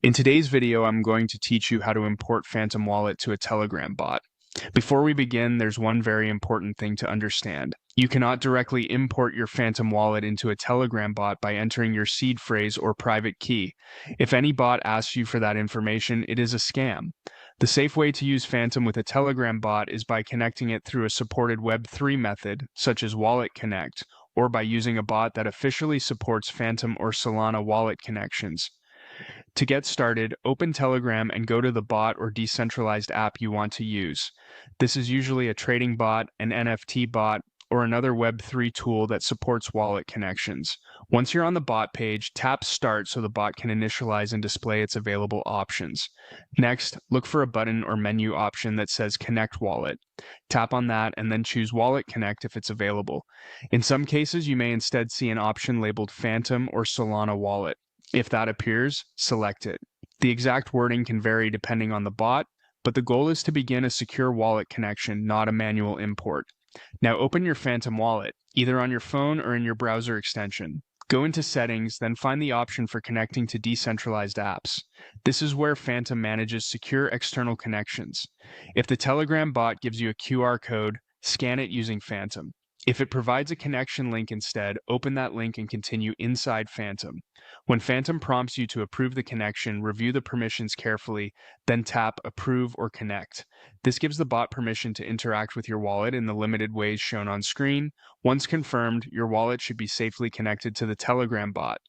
In today's video, I'm going to teach you how to import Phantom Wallet to a Telegram bot. Before we begin, there's one very important thing to understand. You cannot directly import your Phantom Wallet into a Telegram bot by entering your seed phrase or private key. If any bot asks you for that information, it is a scam. The safe way to use Phantom with a Telegram bot is by connecting it through a supported Web3 method, such as Wallet Connect, or by using a bot that officially supports Phantom or Solana wallet connections. To get started, open Telegram and go to the bot or decentralized app you want to use. This is usually a trading bot, an NFT bot, or another Web3 tool that supports wallet connections. Once you're on the bot page, tap Start so the bot can initialize and display its available options. Next, look for a button or menu option that says Connect Wallet. Tap on that and then choose Wallet Connect if it's available. In some cases, you may instead see an option labeled Phantom or Solana Wallet. If that appears, select it. The exact wording can vary depending on the bot, but the goal is to begin a secure wallet connection, not a manual import. Now open your Phantom wallet, either on your phone or in your browser extension. Go into Settings, then find the option for connecting to decentralized apps. This is where Phantom manages secure external connections. If the Telegram bot gives you a QR code, scan it using Phantom. If it provides a connection link instead, open that link and continue inside Phantom. When Phantom prompts you to approve the connection, review the permissions carefully, then tap Approve or Connect. This gives the bot permission to interact with your wallet in the limited ways shown on screen. Once confirmed, your wallet should be safely connected to the Telegram bot.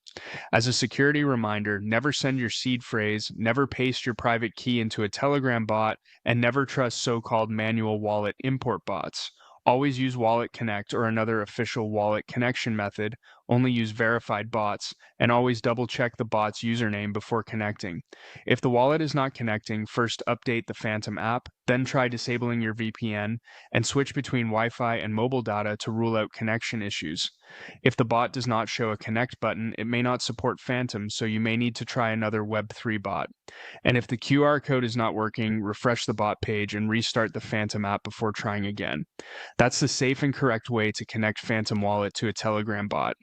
As a security reminder, never send your seed phrase, never paste your private key into a Telegram bot, and never trust so-called manual wallet import bots. Always use Wallet Connect or another official wallet connection method, only use verified bots, and always double-check the bot's username before connecting. If the wallet is not connecting, first update the Phantom app, then try disabling your VPN, and switch between Wi-Fi and mobile data to rule out connection issues. If the bot does not show a connect button, it may not support Phantom, so you may need to try another Web3 bot. And if the QR code is not working, refresh the bot page and restart the Phantom app before trying again. That's the safe and correct way to connect Phantom Wallet to a Telegram bot.